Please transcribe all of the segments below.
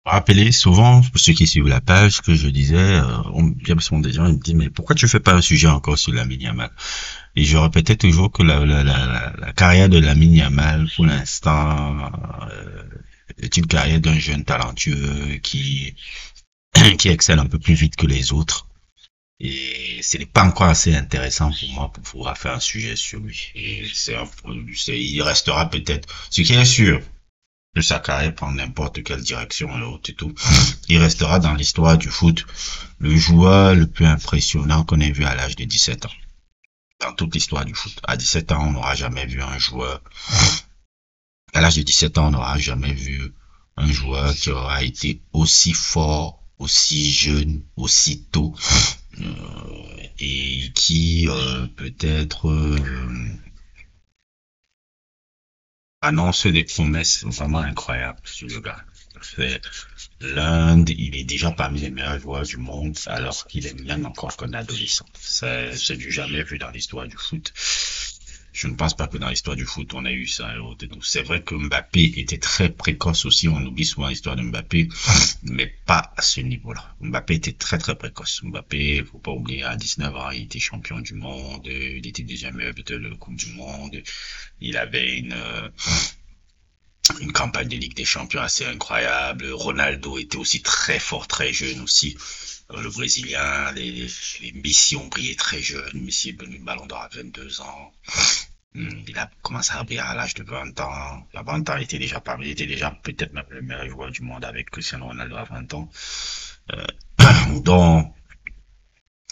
Rappelez souvent, pour ceux qui suivent la page, que je disais, bien souvent des gens ils me disent, mais pourquoi tu fais pas un sujet encore sur Lamine Yamal? Et je répétais toujours que la carrière de Lamine Yamal, pour l'instant, est une carrière d'un jeune talentueux qui excelle un peu plus vite que les autres. Et ce n'est pas encore assez intéressant pour moi pour pouvoir faire un sujet sur lui. Et il restera peut-être, ce qui est sûr, de sa carrière prend n'importe quelle direction et autre et tout. Il restera dans l'histoire du foot le joueur le plus impressionnant qu'on ait vu à l'âge de 17 ans. Dans toute l'histoire du foot. À 17 ans, on n'aura jamais vu un joueur. À l'âge de 17 ans, on n'aura jamais vu un joueur qui aura été aussi fort, aussi jeune, aussi tôt, et qui peut-être annonce des promesses vraiment incroyables sur le gars. C'est il est déjà parmi les meilleurs joueurs du monde alors qu'il est même encore qu'un adolescent. C'est du jamais vu dans l'histoire du foot. Je ne pense pas que dans l'histoire du foot, on a eu ça. C'est vrai que Mbappé était très précoce aussi. On oublie souvent l'histoire de Mbappé, mais pas à ce niveau-là. Mbappé était très très précoce. Mbappé, faut pas oublier, à 19 ans, il était champion du monde. Il était déjà meilleur buteur de la Coupe du Monde. Il avait une campagne de Ligue des Champions assez incroyable. Ronaldo était aussi très fort, très jeune aussi. Le Brésilien, les Messi ont brillé très jeune. Messi est devenu Ballon d'Or à 22 ans. Il a commencé à briller à l'âge de 20 ans. À 20 ans, il était déjà peut-être même le meilleur joueur du monde avec Cristiano Ronaldo à 20 ans. Donc,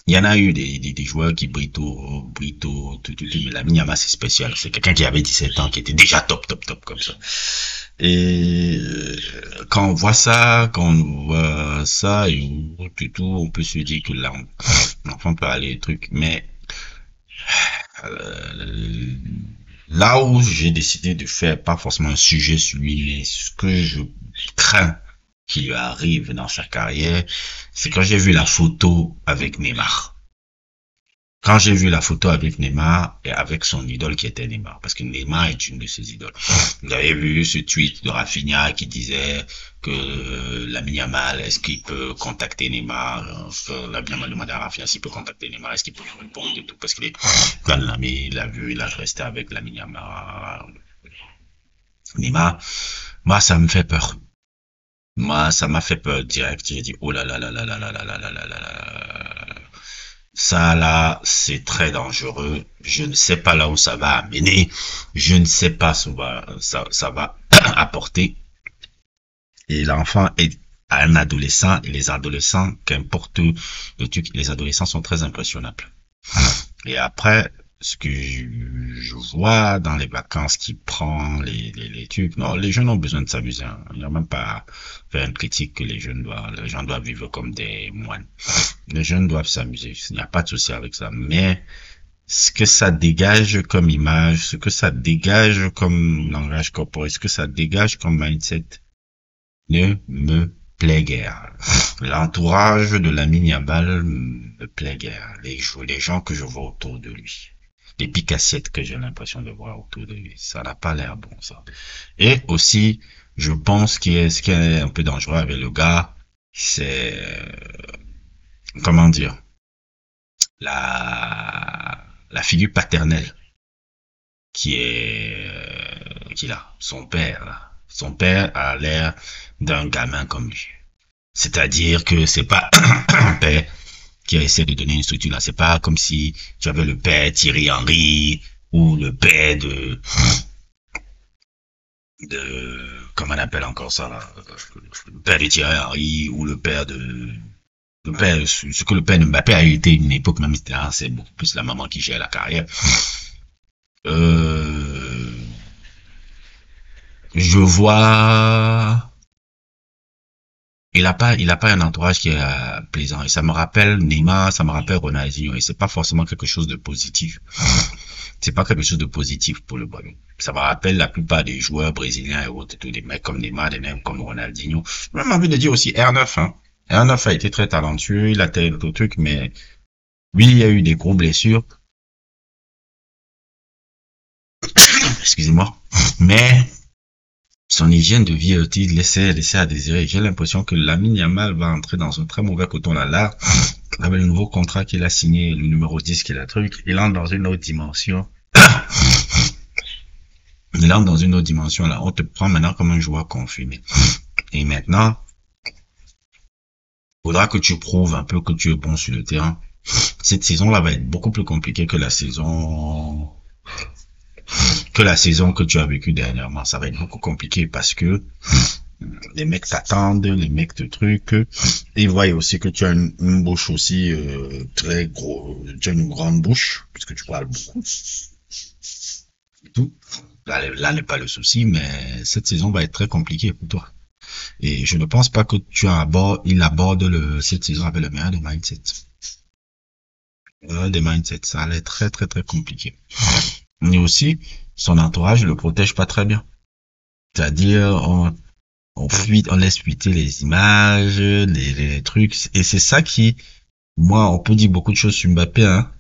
il y en a eu des joueurs qui brillent tout, mais Lamine Yamal, c'est spécial. C'est quelqu'un qui avait 17 ans, qui était déjà top comme ça. Et quand on voit ça et tout, on peut se dire que là, l'enfant peut aller des trucs. Mais euh, là où j'ai décidé de faire pas forcément un sujet sur lui, mais ce que je crains qui lui arrive dans sa carrière, c'est quand j'ai vu la photo avec Neymar. Quand j'ai vu la photo avec Neymar et avec son idole qui était Neymar, parce que Neymar est une de ses idoles. Vous avez vu ce tweet de Rafinha qui disait que Lamine Yamal, est-ce qu'il peut contacter Neymar? Lamine Yamal demandait à Rafinha s'il peut contacter Neymar, est-ce qu'il peut lui répondre et tout, parce qu'il est quand l'ami, il l'a vu, il a resté avec Lamine Yamal. Neymar, moi ça me fait peur. Moi ça m'a fait peur direct. J'ai dit oh là là là là là là là là là là là. Ça là, c'est très dangereux. Je ne sais pas là où ça va amener. Je ne sais pas ça va apporter. Et l'enfant est un adolescent et les adolescents, qu'importe le truc, les adolescents sont très impressionnables. Et après, ce que je vois dans les vacances qu'il prend, les trucs, non, les jeunes ont besoin de s'amuser. Hein. Il n'y a même pas faire une critique que les gens doivent vivre comme des moines. Les jeunes doivent s'amuser. Il n'y a pas de souci avec ça. Mais ce que ça dégage comme image, ce que ça dégage comme langage corporel, ce que ça dégage comme mindset ne me plaît guère. L'entourage de Lamine Yamal me plaît guère. Les gens que je vois autour de lui. Les picassiettes que j'ai l'impression de voir autour de lui. Ça n'a pas l'air bon, ça. Et aussi, je pense ce qui est un peu dangereux avec le gars, c'est, comment dire, la figure paternelle qu'il a, son père. Là. Son père a l'air d'un gamin comme lui. C'est-à-dire que c'est pas un père qui essaie de donner une structure là. C'est pas comme si tu avais le père Thierry Henry ou le père comment on appelle encore ça là, le père de Thierry Henry ou le père, ce que le père de Mbappé a été une époque, même c'est beaucoup plus la maman qui gère la carrière. Euh, je vois, il a pas un entourage qui est plaisant. Et ça me rappelle Neymar, ça me rappelle Ronaldinho. Et c'est pas forcément quelque chose de positif. C'est pas quelque chose de positif pour le ballon. Ça me rappelle la plupart des joueurs brésiliens et autres, tous des mecs comme Neymar, des mecs comme Ronaldinho. J'ai même envie de dire aussi R9, hein. R9 a été très talentueux, il a tel autre truc, mais oui, il y a eu des gros blessures. Excusez-moi. Mais son hygiène de vie aussi laissait à désirer. J'ai l'impression que Lamine Yamal va entrer dans un très mauvais coton là, avec le nouveau contrat qu'il a signé, le numéro 10 qu'il a truc, il entre dans une autre dimension. Il entre dans une autre dimension là. On te prend maintenant comme un joueur confirmé. Et maintenant, faudra que tu prouves un peu que tu es bon sur le terrain. Cette saison-là va être beaucoup plus compliquée que la saison que tu as vécue dernièrement. Ça va être beaucoup compliqué parce que les mecs t'attendent, les mecs te truquent. Ils voient aussi que tu as une bouche aussi très gros, tu as une grande bouche puisque tu parles beaucoup. Tout. Là n'est pas le souci, mais cette saison va être très compliquée pour toi. Et je ne pense pas que il aborde cette saison avec le meilleur des mindsets. Des mindsets, ça allait être très très très compliqué. Mais aussi, son entourage le protège pas très bien. C'est-à-dire, on laisse fuiter les images, les trucs, et c'est ça qui, moi, on peut dire beaucoup de choses sur Mbappé, hein.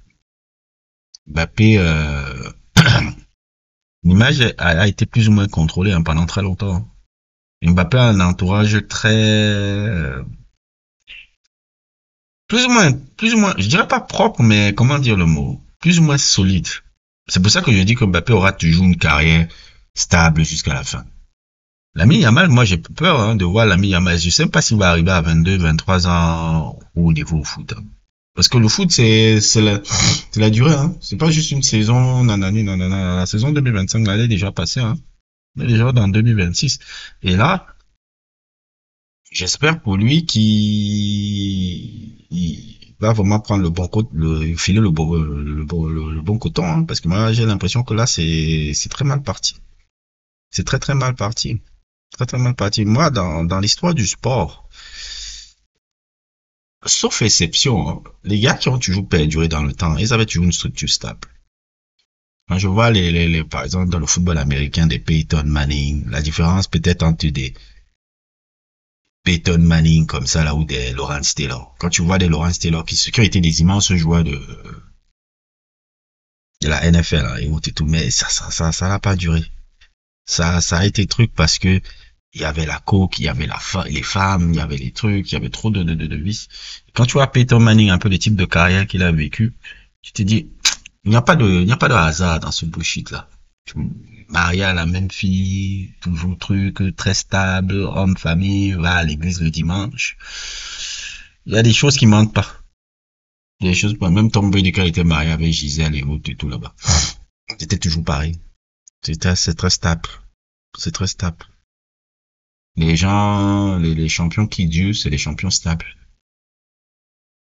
Mbappé, l'image a été plus ou moins contrôlée, hein, pendant très longtemps. Mbappé a un entourage très, plus ou moins, je dirais pas propre, mais comment dire le mot, plus ou moins solide. C'est pour ça que je dis que Mbappé aura toujours une carrière stable jusqu'à la fin. Lamine Yamal, moi j'ai peur, hein, de voir Lamine Yamal. Je sais pas s'il va arriver à 22, 23 ans au niveau foot, hein. Parce que le foot, c'est la durée, hein. C'est pas juste une saison, nanani, nanana. La saison 2025, elle est déjà passée, hein. On est déjà dans 2026. Et là, j'espère pour lui qu'il va vraiment prendre le bon côté, filer le bon coton, hein, parce que moi, j'ai l'impression que là, c'est très mal parti. C'est très, très mal parti. Très, très mal parti. Moi, dans l'histoire du sport, sauf exception, hein, les gars qui ont toujours perduré dans le temps, ils avaient toujours une structure stable. Quand je vois par exemple, dans le football américain, des Peyton Manning, la différence peut-être entre des Peyton Manning comme ça, là, ou des Lawrence Taylor. Quand tu vois des Lawrence Taylor qui ont été des immenses joueurs de la NFL, hein, et tout, mais ça n'a pas duré. Ça a été truc parce que il y avait la coke, il y avait les femmes, il y avait les trucs, il y avait trop de vices. Quand tu vois Peyton Manning, un peu le type de carrière qu'il a vécu, tu te dis, il n'y a pas de hasard dans ce bullshit là. Marié à la même fille, toujours truc, très stable, homme, famille, va à l'église le dimanche. Il y a des choses qui manquent pas. Il y a des choses, même Tom Brady quand il était marié avec Gisèle et tout là-bas. C'était toujours pareil. C'est très stable. C'est très stable. Les gens, les champions qui durent, c'est les champions stables.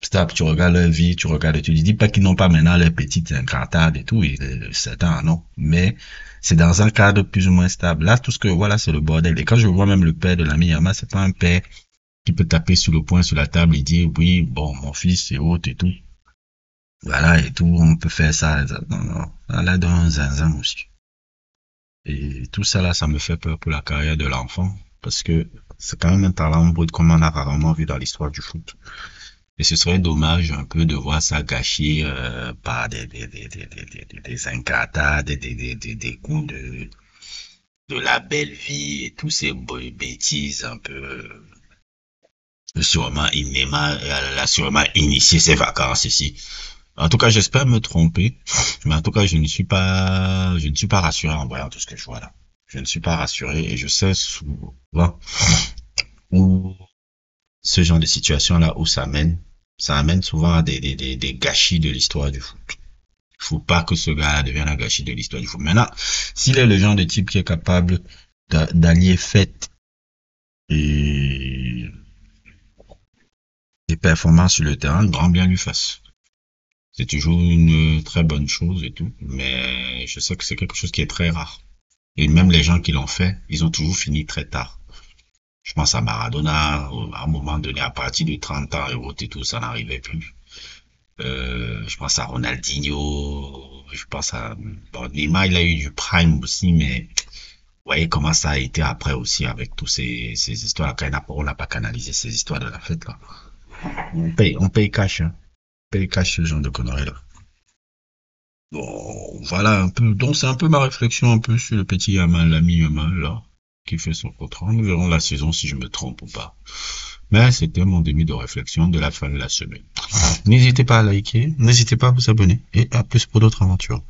Stable, tu regardes leur vie, tu dis pas qu'ils n'ont pas maintenant les petites incartades et tout, et certains non. Mais c'est dans un cadre plus ou moins stable. Là, tout ce que voilà, c'est le bordel. Et quand je vois même le père de l'ami Yama, c'est pas un père qui peut taper sur le poing sur la table et dire oui, bon, mon fils, c'est autre et tout. Voilà, et tout, on peut faire ça. Non, non. Là, dans un zinzin aussi. Et tout ça là, ça me fait peur pour la carrière de l'enfant. Parce que c'est quand même un talent brut comme on a rarement vu dans l'histoire du foot. Et ce serait dommage un peu de voir ça gâché par des incartades, des coups de la belle vie et tous ces bêtises un peu. Sûrement, elle a sûrement initié ses vacances ici. En tout cas, j'espère me tromper, mais en tout cas, je ne suis pas rassuré en voyant tout ce que je vois là. Je ne suis pas rassuré et je sais souvent où ce genre de situation là où ça amène souvent à des gâchis de l'histoire du foot. Il faut pas que ce gars devienne un gâchis de l'histoire du foot. Maintenant, s'il est le genre de type qui est capable d'allier fête et performances sur le terrain, grand bien lui fasse. C'est toujours une très bonne chose et tout, mais je sais que c'est quelque chose qui est très rare. Et même les gens qui l'ont fait, ils ont toujours fini très tard. Je pense à Maradona, à un moment donné, à partir de 30 ans et tout, ça n'arrivait plus. Je pense à Ronaldinho, je pense à, bon, Neymar, il a eu du prime aussi, mais, vous voyez comment ça a été après aussi avec tous ces histoires, on n'a pas canalisé ces histoires de la fête, là. On paye cash, hein. On paye cash ce genre de conneries, là. Bon, voilà un peu, donc c'est un peu ma réflexion un peu sur le petit Yamal, l'ami Yamal, là. qui fait son contrat. Nous verrons la saison si je me trompe ou pas. Mais c'était mon début de réflexion de la fin de la semaine. N'hésitez pas à liker, n'hésitez pas à vous abonner et à plus pour d'autres aventures.